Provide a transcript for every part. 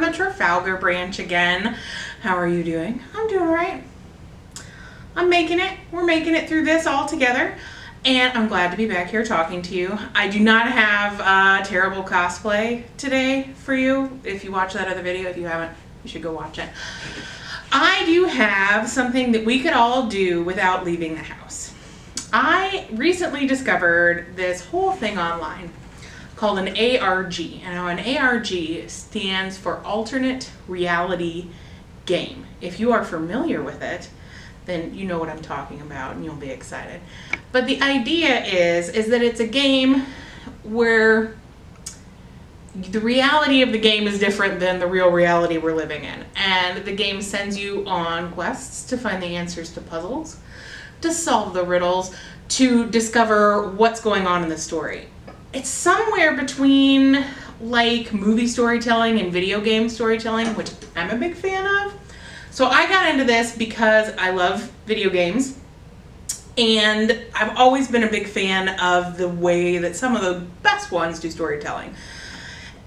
the Trafalgar Branch again. How are you doing? I'm doing all right. I'm making it. We're making it through this all together. And I'm glad to be back here talking to you. I do not have a terrible cosplay today for you. If you watch that other video, if you haven't, you should go watch it. I do have something that we could all do without leaving the house. I recently discovered this whole thing online called an ARG. And now an ARG stands for Alternate Reality Game. If you are familiar with it, then you know what I'm talking about and you'll be excited. But the idea is that it's a game where the reality of the game is different than the real reality we're living in. And the game sends you on quests to find the answers to puzzles, to solve the riddles, to discover what's going on in the story. It's somewhere between like movie storytelling and video game storytelling, which I'm a big fan of. So I got into this because I love video games, and I've always been a big fan of the way that some of the best ones do storytelling.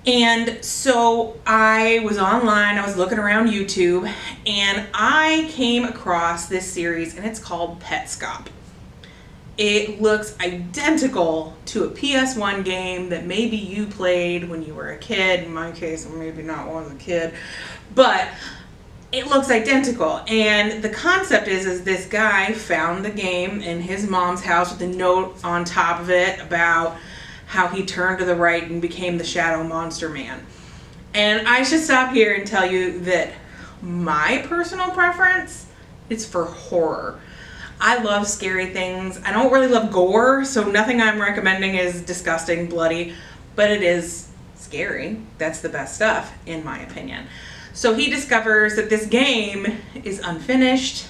And so I was online, I was looking around YouTube, and I came across this series, and it's called Petscop. It looks identical to a PS1 game that maybe you played when you were a kid. In my case, maybe not when I was a kid, but it looks identical. And the concept is this guy found the game in his mom's house with a note on top of it about how he turned to the right and became the Shadow Monster Man. And I should stop here and tell you that my personal preference is for horror. I love scary things. I don't really love gore, so nothing I'm recommending is disgusting, bloody, but it is scary. That's the best stuff, in my opinion. So he discovers that this game is unfinished.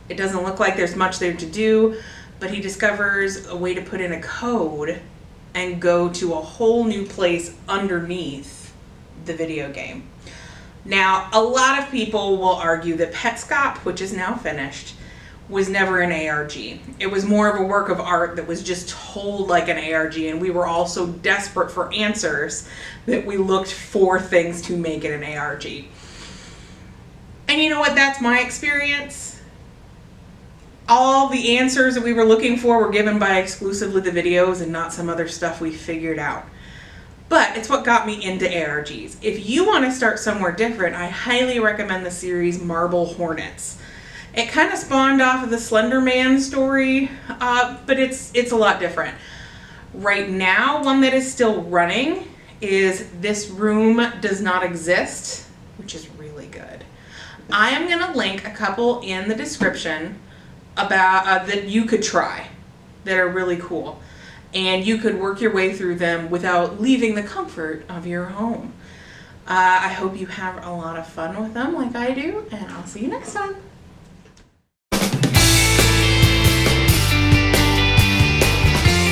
It doesn't look like there's much there to do, but he discovers a way to put in a code and go to a whole new place underneath the video game. Now, a lot of people will argue that Petscop, which is now finished, was never an ARG. It was more of a work of art that was just told like an ARG, and we were all so desperate for answers that we looked for things to make it an ARG. And you know what? That's my experience. All the answers that we were looking for were given by exclusively the videos and not some other stuff we figured out. But it's what got me into ARGs. If you want to start somewhere different, I highly recommend the series Marble Hornets. It kind of spawned off of the Slender Man story, but it's a lot different. Right now, one that is still running is This Room Does Not Exist, which is really good. I am going to link a couple in the description about that you could try that are really cool. And you could work your way through them without leaving the comfort of your home. I hope you have a lot of fun with them like I do, and I'll see you next time.